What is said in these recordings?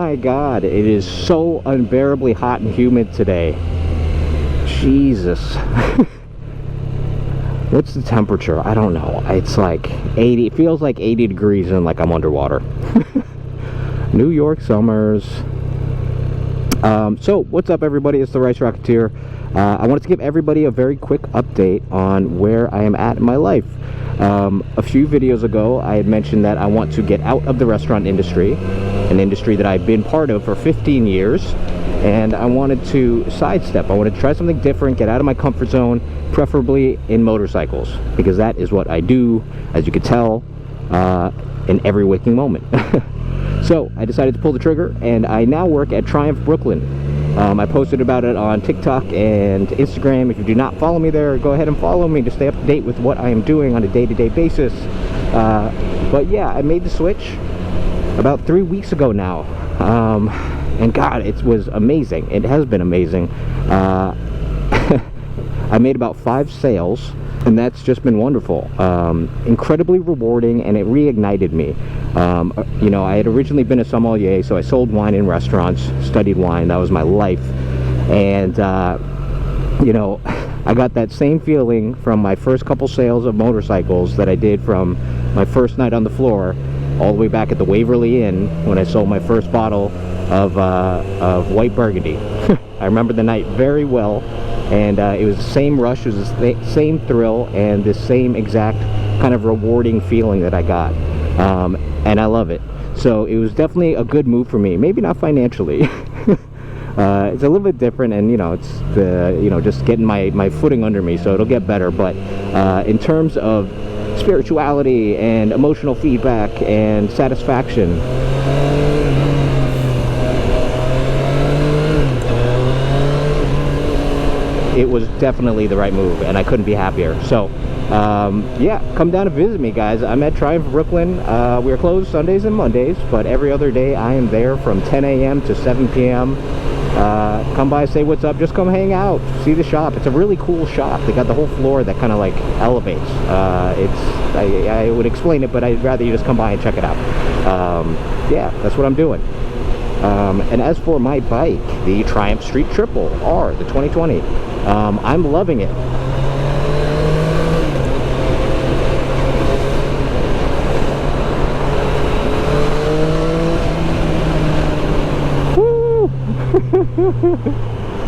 my God, it is so unbearably hot and humid today. Jesus. What's the temperature? I don't know. It's like 80. It feels like 80 degrees and like I'm underwater. New York summers. So what's up, everybody? It's the Rice Rocketeer. I wanted to give everybody a very quick update on where I am at in my life. A few videos ago, I had mentioned that I want to get out of the restaurant industry, an industry that I've been part of for 15 years, and I wanted to sidestep. I wanted to try something different, get out of my comfort zone, preferably in motorcycles, because that is what I do, as you could tell, in every waking moment. So I decided to pull the trigger, and I now work at Triumph Brooklyn. I posted about it on TikTok and Instagram. If you do not follow me there, go ahead and follow me to stay up to date with what I am doing on a day-to-day basis. But yeah, I made the switch about 3 weeks ago now, and God, it was amazing. It has been amazing. I made about 5 sales, and that's just been wonderful. Incredibly rewarding, and it reignited me. You know, I had originally been a sommelier, so I sold wine in restaurants, studied wine. That was my life. And you know, I got that same feeling from my first couple sales of motorcycles that I did from my first night on the floor, all the way back at the Waverly Inn when I sold my first bottle of white Burgundy. I remember the night very well, and it was the same rush, it was the same thrill, and the same exact kind of rewarding feeling that I got. And I love it. So it was definitely a good move for me. Maybe not financially. It's a little bit different, and you know, it's the, you know, just getting my footing under me, so it'll get better. But in terms of spirituality and emotional feedback and satisfaction, it was definitely the right move, and I couldn't be happier. So yeah, come down and visit me, guys. I'm at Triumph Brooklyn. We are closed Sundays and Mondays, but every other day I am there from 10 a.m. to 7 p.m. Come by, say what's up, just come hang out, see the shop. It's a really cool shop. They got the whole floor that kind of like elevates. I would explain it, but I'd rather you just come by and check it out. Yeah, that's what I'm doing. And as for my bike, the Triumph Street Triple R, the 2020, I'm loving it.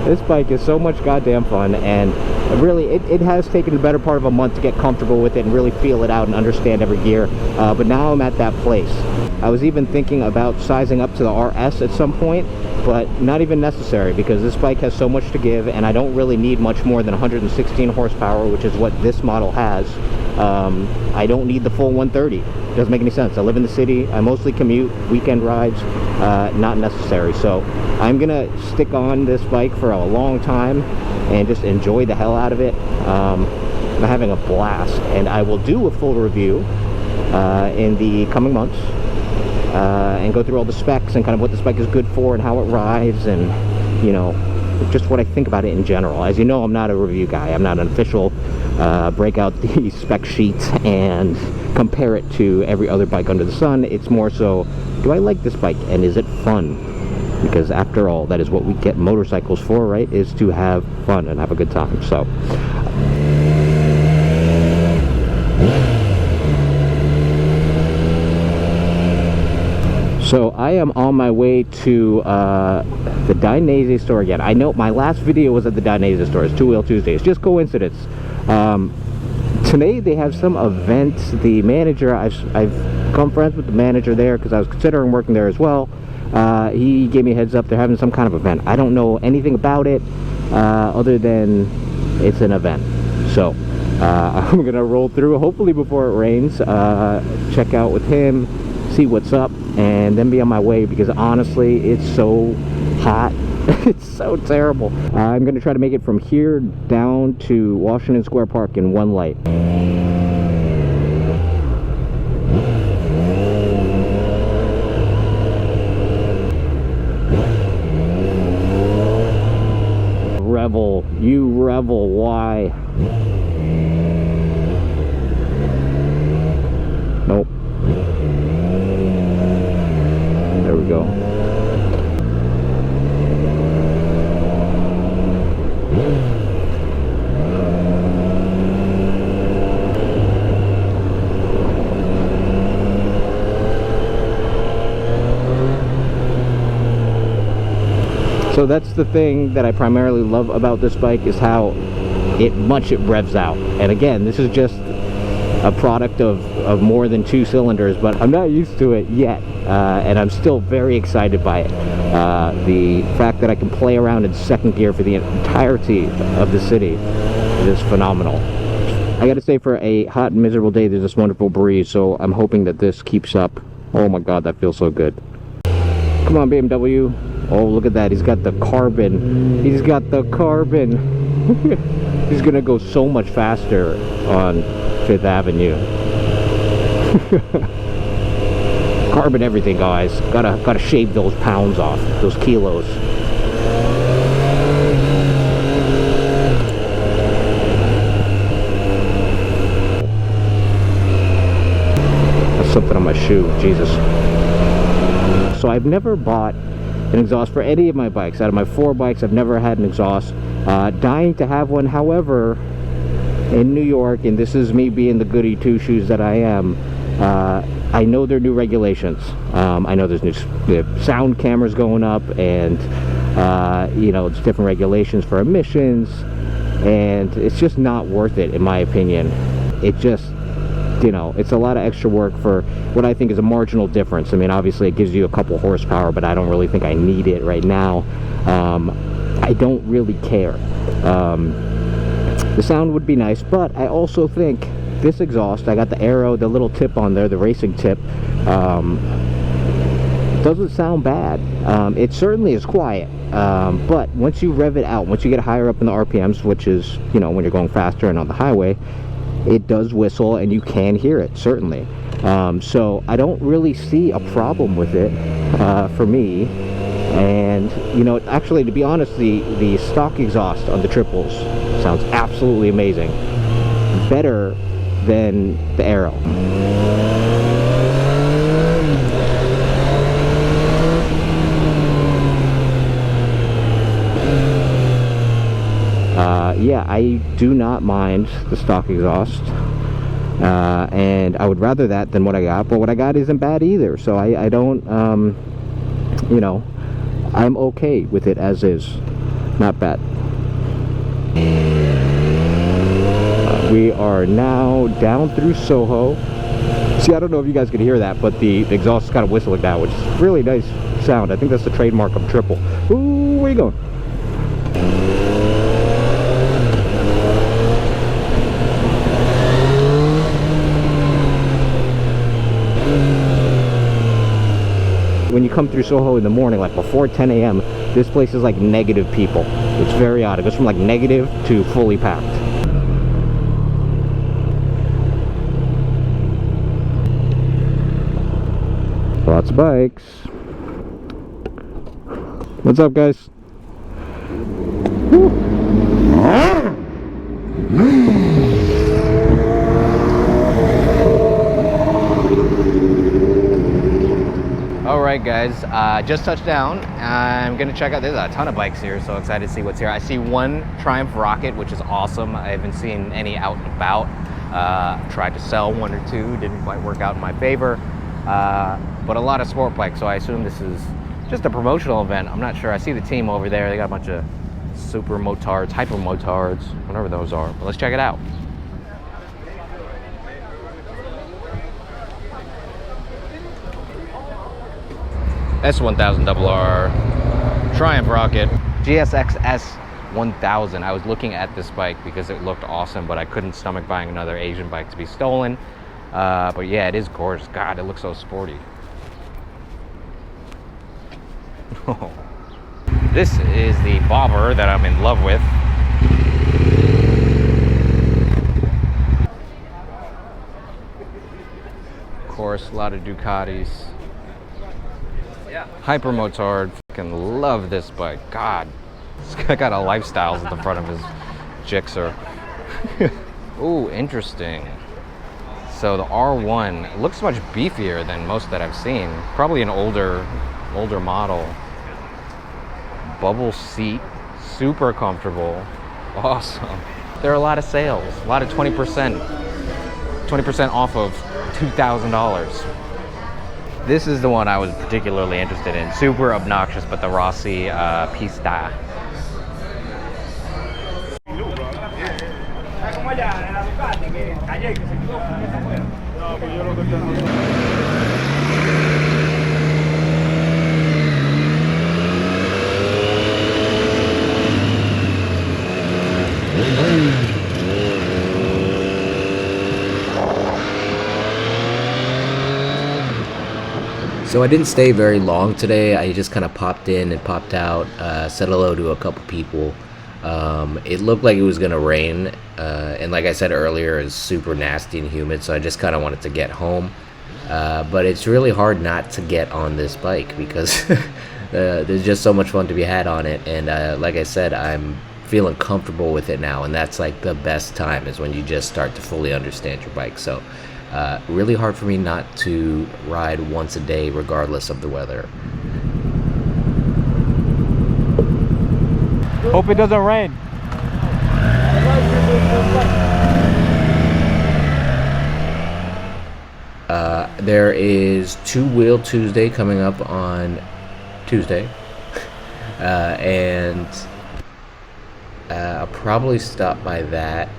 This bike is so much goddamn fun, and really it has taken the better part of a month to get comfortable with it and really feel it out and understand every gear, but now I'm at that place. I was even thinking about sizing up to the RS at some point, but not even necessary, because this bike has so much to give, and I don't really need much more than 116 horsepower, which is what this model has. I don't need the full 130. It doesn't make any sense. I live in the city. I mostly commute, weekend rides, not necessary. So I'm gonna stick on this bike for a long time and just enjoy the hell out of it. I'm having a blast, and I will do a full review in the coming months, and go through all the specs and kind of what this bike is good for and how it rides, and you know, just what I think about it in general. As you know, I'm not a review guy. I'm not an official break out the spec sheets and compare it to every other bike under the sun. It's more so, do I like this bike, and is it fun? Because after all, that is what we get motorcycles for, right? Is to have fun and have a good time. So I am on my way to the Dainese store again. I know my last video was at the Dainese store. It's Two Wheel Tuesdays. Just coincidence. Today they have some event. The manager, I've become friends with the manager there because I was considering working there as well. He gave me a heads up. They're having some kind of event. I don't know anything about it other than it's an event. So I'm gonna roll through hopefully before it rains, check out with him, see what's up, and then be on my way, because honestly it's so hot. It's so terrible. I'm gonna try to make it from here down to Washington Square Park in one light. Revel, you revel, why? Nope. There we go. So that's the thing that I primarily love about this bike, is how much it revs out. And again, this is just a product of more than 2 cylinders, but I'm not used to it yet, and I'm still very excited by it. The fact that I can play around in second gear for the entirety of the city is phenomenal. I gotta say, for a hot and miserable day, there's this wonderful breeze, so I'm hoping that this keeps up. Oh my god, that feels so good. Come on, BMW. Oh, look at that. He's got the carbon. He's got the carbon. He's gonna go so much faster on 5th Avenue. Carbon everything, guys. Gotta shave those pounds off, those kilos. That's something on my shoe, Jesus. So I've never bought an exhaust for any of my bikes. Out of my 4 bikes, I've never had an exhaust. Dying to have one. However, in New York, and this is me being the goody two-shoes that I am, I know there are new regulations. I know there's new sound cameras going up, and you know, it's different regulations for emissions, and it's just not worth it, in my opinion. It just, you know, it's a lot of extra work for what I think is a marginal difference. I mean, obviously it gives you a couple horsepower, but I don't really think I need it right now. I don't really care. The sound would be nice, but I also think this exhaust, I got the arrow, the little tip on there, the racing tip, doesn't sound bad. It certainly is quiet, but once you rev it out, once you get higher up in the RPMs, which is, you know, when you're going faster and on the highway, it does whistle, and you can hear it, certainly. So I don't really see a problem with it for me. And, you know, actually, to be honest, the stock exhaust on the triples sounds absolutely amazing. Better than the Arrow. Yeah, I do not mind the stock exhaust. And I would rather that than what I got, but what I got isn't bad either. So I don't, you know, I'm okay with it as is. Not bad. We are now down through Soho. See, I don't know if you guys can hear that, but the exhaust is kind of whistling now, which is really nice sound. I think that's the trademark of triple. Ooh, where you going? When you come through Soho in the morning, like before 10 a.m., this place is like negative people. It's very odd. It goes from like negative to fully packed. Lots of bikes. What's up, guys? Alright guys, just touched down. I'm gonna check out, there's a ton of bikes here, so excited to see what's here. I see one Triumph Rocket, which is awesome. I haven't seen any out and about. Tried to sell one or two, didn't quite work out in my favor. But a lot of sport bikes, so I assume this is just a promotional event. I'm not sure. I see the team over there. They got a bunch of super motards, hyper motards, whatever those are. But let's check it out. S1000RR Triumph Rocket GSX S1000. I was looking at this bike because it looked awesome, but I couldn't stomach buying another Asian bike to be stolen. But yeah, it is gorgeous. God, it looks so sporty. This is the bobber that I'm in love with. Of course, a lot of Ducatis. Hyper motard. Fucking love this bike. God, this guy got a Lifestyles at the front of his Gixxer. Ooh, interesting. So the R1 looks much beefier than most that I've seen. Probably an older model. Bubble seat, super comfortable, awesome. There are a lot of sales, a lot of 20% off of $2,000. This is the one I was particularly interested in. Super obnoxious, but the Rossi Pista. So I didn't stay very long today. I just kind of popped in and popped out, said hello to a couple people. It looked like it was gonna rain, and like I said earlier, it's super nasty and humid, so I just kind of wanted to get home. But it's really hard not to get on this bike because there's just so much fun to be had on it, and like I said, I'm feeling comfortable with it now, and that's like the best time is when you just start to fully understand your bike. So really hard for me not to ride once a day regardless of the weather. Hope it doesn't rain. There is Two Wheel Tuesday coming up on Tuesday, and I'll probably stop by that.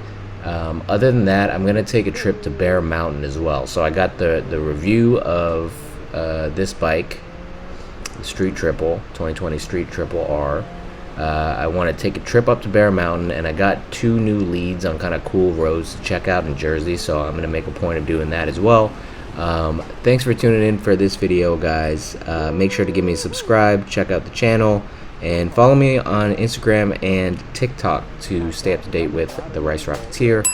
Other than that, I'm gonna take a trip to Bear Mountain as well. So I got the review of this bike, the Street Triple 2020 Street Triple R. I want to take a trip up to Bear Mountain, and I got 2 new leads on kind of cool roads to check out in Jersey, so I'm gonna make a point of doing that as well. Thanks for tuning in for this video, guys. Make sure to give me a subscribe, check out the channel, and follow me on Instagram and TikTok to stay up to date with the Rice Rocketeer.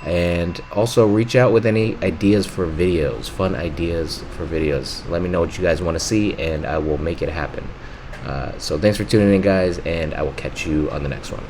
And also reach out with any ideas for videos, fun ideas for videos. Let me know what you guys want to see, and I will make it happen. So thanks for tuning in, guys, and I will catch you on the next one.